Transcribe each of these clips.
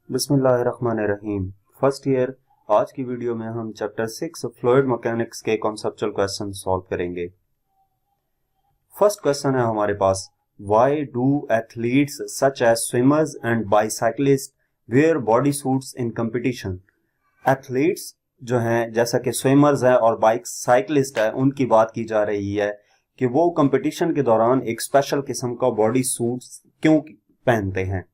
बिस्मिल्लाहिर्रहमानिर्रहीम। First year. आज की वीडियो में हम चैप्टर 6 फ्लूइड मैकेनिक्स के कॉन्सेप्चुअल क्वेश्चन सॉल्व करेंगे। फर्स्ट क्वेश्चन है हमारे पास, why do athletes such as swimmers and bicyclist wear body suits in competition. Athletes जो हैं, जैसा कि स्विमर्स हैं और बाइक साइकिलिस्ट है, उनकी बात की जा रही है कि वो कंपटीशन के दौरान एक स्पेशल किस्म का बॉडी सूट्स क्यों पहनते हैं।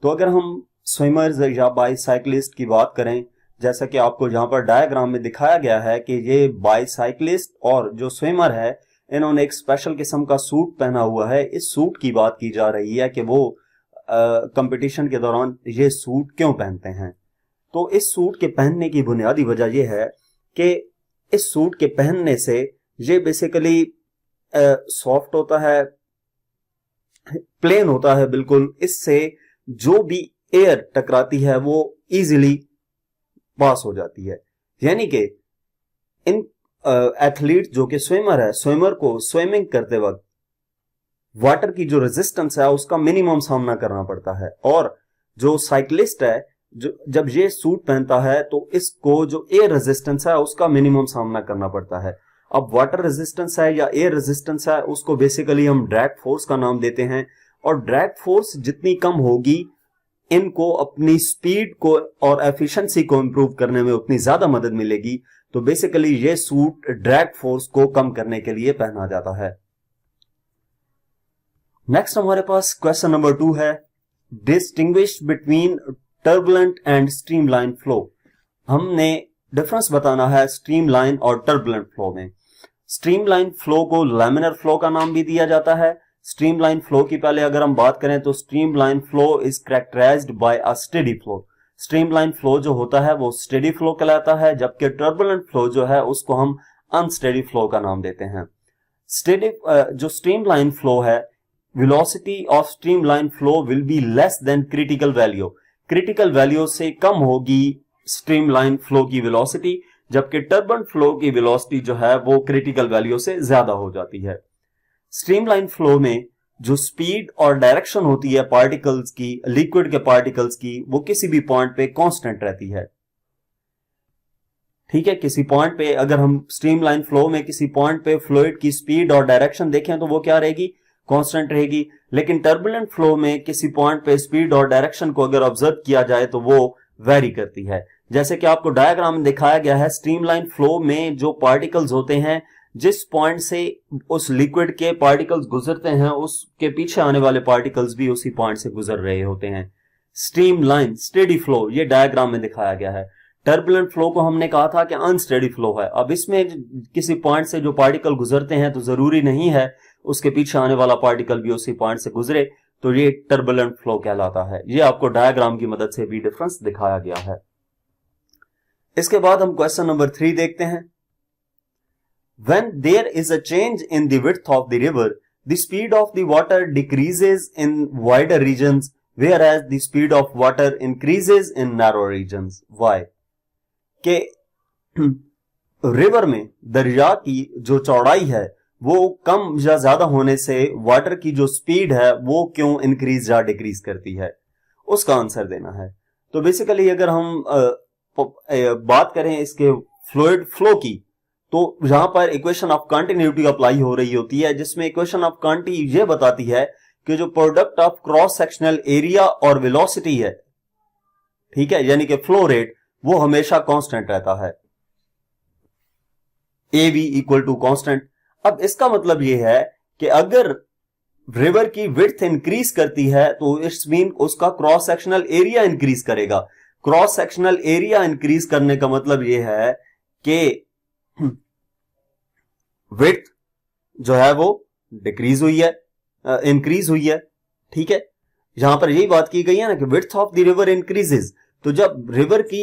तो अगर हम स्विमर्स या बाईसाइकिलिस्ट की बात करें, जैसा कि आपको यहाँ पर डायग्राम में दिखाया गया है कि ये बाईसाइकिलिस्ट और जो स्विमर है, इन्होंने एक स्पेशल किस्म का सूट पहना हुआ है। इस सूट की बात की जा रही है कि वो कंपटीशन के दौरान ये सूट क्यों पहनते हैं। तो इस सूट के पहनने की बुनियादी वजह यह है कि इस सूट के पहनने से ये बेसिकली सॉफ्ट होता है, प्लेन होता है बिल्कुल। इससे जो भी एयर टकराती है वो इजीली पास हो जाती है। यानी कि इन एथलीट जो कि स्विमर है, स्विमर को स्विमिंग करते वक्त वाटर की जो रेजिस्टेंस है उसका मिनिमम सामना करना पड़ता है, और जो साइकिलिस्ट है जो जब ये सूट पहनता है तो इसको जो एयर रेजिस्टेंस है उसका मिनिमम सामना करना पड़ता है। अब वाटर रेजिस्टेंस है या एयर रेजिस्टेंस है, उसको बेसिकली हम ड्रैग फोर्स का नाम देते हैं, और ड्रैग फोर्स जितनी कम होगी, इनको अपनी स्पीड को और एफिशिएंसी को इंप्रूव करने में उतनी ज्यादा मदद मिलेगी। तो बेसिकली ये सूट ड्रैग फोर्स को कम करने के लिए पहना जाता है। नेक्स्ट हमारे पास क्वेश्चन नंबर 2 है, distinguish between turbulent and streamline flow. हमने डिफरेंस बताना है स्ट्रीमलाइन और टर्बुलेंट फ्लो में। स्ट्रीमलाइन फ्लो को लैमिनर फ्लो का नाम भी दिया जाता है। स्ट्रीमलाइन फ्लो की पहले अगर हम बात करें तो streamline flow is characterised by a steady flow. Streamline flow जो होता है वो स्टेडी फ्लो कहलाता है, जबकि टर्बुलेंट फ्लो जो है उसको हम अनस्टेडी फ्लो का नाम देते हैं। स्टेडी जो स्ट्रीमलाइन फ्लो है, velocity of streamline flow will be less than critical value. Critical value से कम होगी स्ट्रीमलाइन फ्लो की वेलोसिटी, जबकि टर्बुलेंट फ्लो की वेलोसिटी जो है वो क्रिटिकल वैल्यू से ज्यादा हो जाती है। स्ट्रीमलाइन फ्लो में जो स्पीड और डायरेक्शन होती है पार्टिकल्स की, लिक्विड के पार्टिकल्स की, वो किसी भी पॉइंट पे कांस्टेंट रहती है। ठीक है, किसी पॉइंट पे अगर हम स्ट्रीमलाइन फ्लो में किसी पॉइंट पे फ्लूइड की स्पीड और डायरेक्शन देखें तो वो क्या रहेगी, कांस्टेंट रहेगी। लेकिन टर्बुलेंट फ्लो में किसी पॉइंट पे स्पीड और डायरेक्शन को अगर ऑब्जर्व किया जाए तो वो वेरी करती है। जैसे कि आपको डायग्राम में दिखाया गया है, स्ट्रीमलाइन फ्लो में जो पार्टिकल्स होते हैं, जिस पॉइंट से उस लिक्विड के पार्टिकल्स गुजरते हैं, उसके पीछे आने वाले पार्टिकल्स भी उसी पॉइंट से गुजर रहे होते हैं। स्ट्रीमलाइन स्टेडी फ्लो ये डायग्राम में दिखाया गया है। टर्बुलेंट फ्लो को हमने कहा था कि अनस्टेडी फ्लो है। अब इसमें किसी पॉइंट से जो पार्टिकल गुजरते हैं तो जरूरी नहीं है उसके पीछे आने वाला पार्टिकल भी उसी पॉइंट से गुजरे, तो ये टर्बुलेंट फ्लो कहलाता है। ये आपको डायग्राम की मदद से भी डिफरेंस दिखाया गया है। इसके बाद हम क्वेश्चन नंबर 3 देखते हैं। When there is a change in the width of the river, the speed of the water decreases in wider regions, whereas the speed of water increases in narrow regions. Why? के river में दरिया की जो चौड़ाई है वो कम या ज्यादा होने से वाटर की जो स्पीड है वो क्यों इंक्रीज या डिक्रीज करती है, उसका आंसर देना है। तो बेसिकली अगर हम बात करें इसके फ्लूइड फ्लो की, तो यहां पर इक्वेशन ऑफ कंटिन्यूटी अप्लाई हो रही होती है, जिसमें इक्वेशन ऑफ कंटिन्यूटी ये बताती है कि जो product of cross sectional area और वेलोसिटी है, ठीक है, यानी कि फ्लो रेट, वो हमेशा कांस्टेंट रहता है, A V equal to constant. अब इसका मतलब ये है कि अगर रिवर की विड्थ इंक्रीज करती है तो इट्स मीन उसका क्रॉस सेक्शनल एरिया इंक्रीज करेगा। क्रॉस सेक्शनल एरिया इंक्रीज करने का मतलब ये है कि विड्थ जो है वो डिक्रीज हुई है, इंक्रीज हुई है। ठीक है, यहां पर यही बात की गई है ना कि width of the river increases. तो जब रिवर की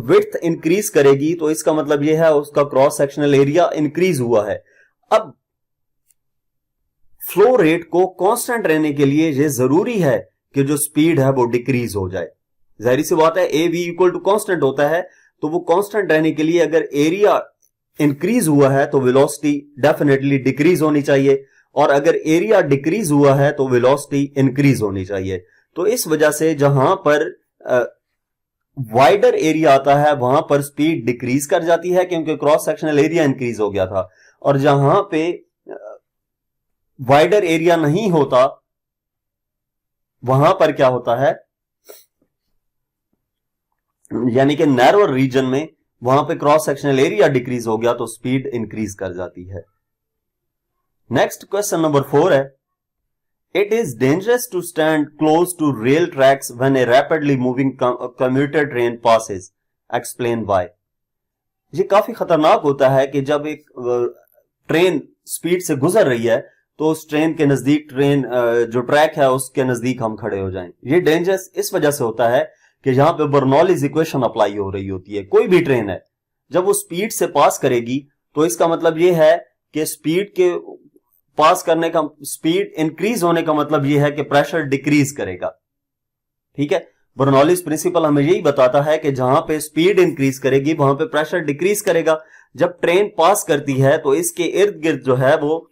विड्थ इंक्रीज करेगी तो इसका मतलब यह है उसका क्रॉस सेक्शनल एरिया इंक्रीज हुआ है। अब फ्लो रेट को कांस्टेंट रहने के लिए यह जरूरी है कि जो स्पीड है वो डिक्रीज हो जाए। जाहिर सी बात है, A V equal to constant होता है, तो वो कांस्टेंट रहने के लिए अगर एरिया इंक्रीज हुआ है तो वेलोसिटी डेफिनेटली डिक्रीज होनी चाहिए, और अगर एरिया डिक्रीज हुआ है तो वेलोसिटी इंक्रीज होनी चाहिए। तो इस वजह से जहां पर वाइडर एरिया आता है वहां पर स्पीड डिक्रीज कर जाती है क्योंकि क्रॉस सेक्शनल एरिया इंक्रीज हो गया था, और जहां पे वाइडर एरिया नहीं होता वहां पर क्या होता है, यानी कि नैरो रीजन में वहां पे क्रॉस सेक्शनल एरिया डिक्रीज हो गया तो स्पीड इंक्रीज कर जाती है। नेक्स्ट क्वेश्चन नंबर 4 है, it is dangerous to stand close to rail tracks when a rapidly moving commuter train passes, explain why. ये काफी खतरनाक होता है कि जब एक ट्रेन स्पीड से गुजर रही है तो उस ट्रेन के नजदीक, ट्रेन जो ट्रैक है उसके नजदीक हम खड़े हो जाएं। ये डेंजरस इस वजह से होता है कि यहां पे बर्नौलीज इक्वेशन अप्लाई हो रही होती है। कोई भी ट्रेन है जब वो स्पीड से पास करेगी तो इसका मतलब ये है कि स्पीड के पास करने का, स्पीड इंक्रीज होने का मतलब ये है कि प्रेशर डिक्रीज करेगा। ठीक है, बर्नौलीज प्रिंसिपल हमें यही बताता है कि जहां पे स्पीड इंक्रीज करेगी वहां पे प्रेशर डिक्रीज करेगा। जब ट्रेन पास करती है तो इसके इर्द गिर्द जो है वो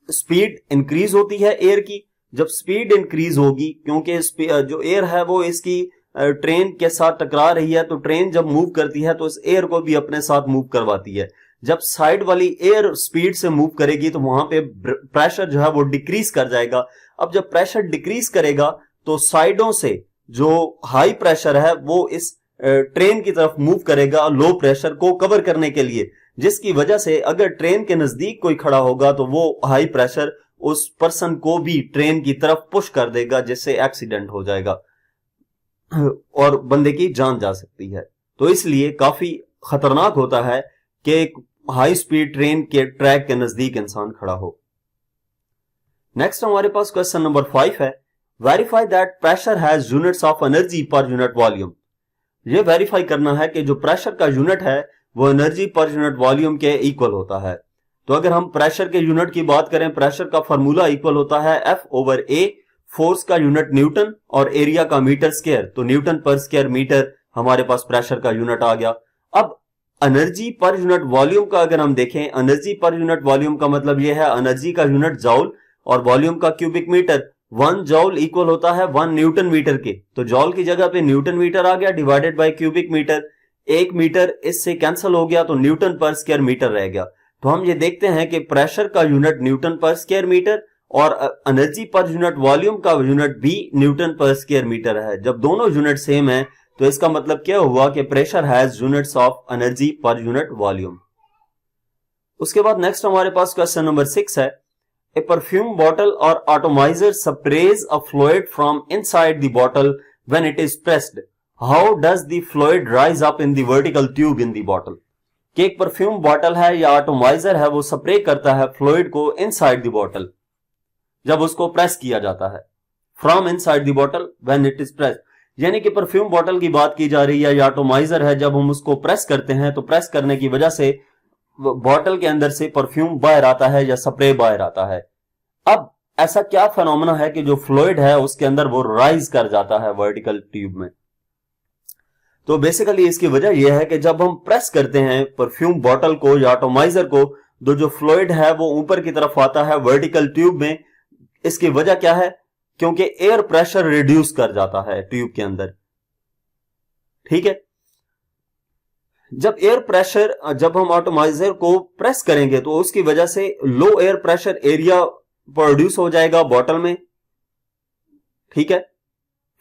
स्पीड इंक्रीज होती है एयर की। जब स्पीड इंक्रीज होगी, क्योंकि जो एयर है वो इसकी ट्रेन के साथ टकरा रही है, तो ट्रेन जब मूव करती है तो इस एयर को भी अपने साथ मूव करवाती है। जब साइड वाली एयर स्पीड से मूव करेगी तो वहां पे प्रेशर जो है वो डिक्रीज कर जाएगा। अब जब प्रेशर डिक्रीज करेगा तो साइडों से जो हाई प्रेशर है वो इस ट्रेन की तरफ मूव करेगा लो प्रेशर को कवर करने के लिए, जिसकी वजह से अगर ट्रेन के नजदीक कोई खड़ा होगा तो वो हाई प्रेशर उस पर्सन को भी ट्रेन की तरफ पुश कर देगा, जिससे एक्सीडेंट हो जाएगा और बंदे की जान जा सकती है। तो इसलिए काफी खतरनाक होता है कि एक हाई स्पीड ट्रेन के ट्रैक के नजदीक इंसान खड़ा हो। नेक्स्ट हमारे पास क्वेश्चन नंबर 5 है, verify that pressure has units of energy per unit volume. ये वेरीफाई करना है कि जो प्रेशर का यूनिट है वो एनर्जी पर यूनिट वॉल्यूम के इक्वल होता है। तो अगर हम प्रेशर के यूनिट की बात करें, प्रेशर का फॉर्मूला इक्वल होता है F/A, फोर्स का यूनिट न्यूटन और एरिया का मीटर स्क्वायर। तो न्यूटन पर स्क्वायर मीटर हमारे पास प्रेशर का यूनिट आ गया। अब एनर्जी पर यूनिट वॉल्यूम का अगर हम देखें, एनर्जी पर यूनिट वॉल्यूम का मतलब यह है एनर्जी का यूनिट जॉल और वॉल्यूम का क्यूबिक मीटर। 1 जॉल इक्वल होता है 1 न्यूटन मीटर के, तो जॉल की जगह पे न्यूटन मीटर आ गया divided by cubic metre. 1 metre इससे कैंसिल हो गया तो न्यूटन पर स्क्वायर मीटर रह गया। तो हम ये देखते हैं कि प्रेशर का यूनिट न्यूटन पर स्क्वायर मीटर और एनर्जी पर यूनिट वॉल्यूम का यूनिट भी न्यूटन पर स्क्वायर मीटर है। जब दोनों यूनिट सेम है तो इसका मतलब क्या हुआ कि pressure has units of energy per unit volume. उसके बाद नेक्स्ट हमारे पास क्वेश्चन नंबर 6 है, ए परफ्यूम बॉटल और atomiser sprays a fluid from inside the bottle when it is pressed, how does the fluid rise up in the vertical tube in the bottle. कि एक perfume bottle है या एटॉमाइजर है वो spray करता है फ्लूइड को इनसाइड द बॉटल जब उसको प्रेस किया जाता है, from inside the bottle when it is pressed, यानी कि परफ्यूम बॉटल की बात की जा रही है या एटॉमाइजर है, जब हम उसको प्रेस करते हैं तो प्रेस करने की वजह से बॉटल के अंदर से परफ्यूम बाहर आता है या स्प्रे बाहर आता है। अब ऐसा क्या फेनोमेना है कि जो फ्लूइड है उसके अंदर वो राइज कर जाता है वर्टिकल ट्यूब में। तो बेसिकली इसकी वजह यह है कि जब हम प्रेस करते हैं परफ्यूम बॉटल को या एटॉमाइजर को तो जो फ्लूइड है वो ऊपर की तरफ आता है वर्टिकल ट्यूब में। इसकी वजह क्या है? क्योंकि एयर प्रेशर रिड्यूस कर जाता है ट्यूब के अंदर। ठीक है, जब एयर प्रेशर, जब हम एटॉमाइजर को प्रेस करेंगे तो उसकी वजह से लो एयर प्रेशर एरिया प्रोड्यूस हो जाएगा बॉटल में, ठीक है,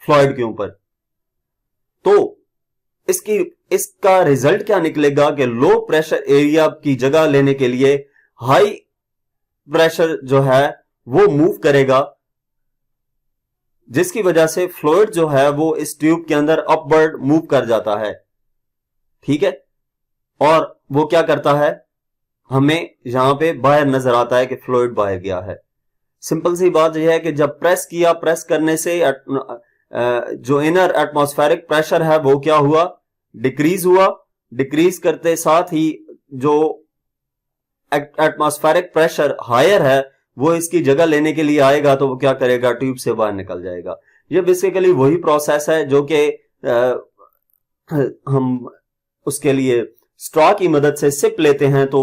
फ्लूइड के ऊपर। तो इसका रिजल्ट क्या निकलेगा कि लो प्रेशर एरिया की जगह लेने के लिए हाई प्रेशर जो है वो मूव करेगा, जिसकी वजह से फ्लूइड जो है वो इस ट्यूब के अंदर अपवर्ड मूव कर जाता है। ठीक है, और वो क्या करता है, हमें यहां पे बाहर नजर आता है कि फ्लूइड बाहर गया है। सिंपल सी बात यह है कि जब प्रेस किया, प्रेस करने से जो इनर एटमॉस्फेरिक प्रेशर है वो क्या हुआ, डिक्रीज हुआ। डिक्रीज करते साथ ही जो एटमॉस्फेरिक प्रेशर हायर है वो इसकी जगह लेने के लिए आएगा तो वो क्या करेगा, ट्यूब से बाहर निकल जाएगा। ये बेसिकली वही प्रोसेस है जो कि हम उसके लिए स्ट्रॉ की मदद से सिप लेते हैं तो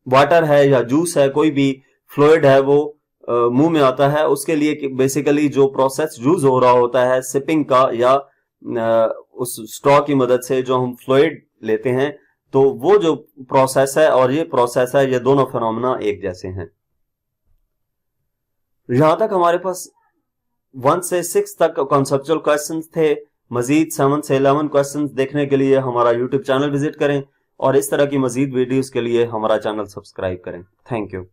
वाटर है या जूस है, कोई भी फ्लूइड है, वो मुंह में आता है, उसके लिए बेसिकली जो प्रोसेस यूज हो रहा होता है सिपिंग का या उस स्ट्रॉ की मदद से जो हम फ्लूइड लेते हैं, तो वो जो प्रोसेस है और ये प्रोसेस है, ये दोनों फिनोमेना एक जैसे हैं। यहां तक हमारे पास 1 से 6 तक कॉन्सेप्चुअल क्वेश्चंस थे। मजीद 7 से 11 क्वेश्चंस देखने के लिए हमारा यूट्यूब चैनल विजिट करें और इस तरह की मजीद वीडियोस के लिए हमारा चैनल सब्सक्राइब करें। Thank you.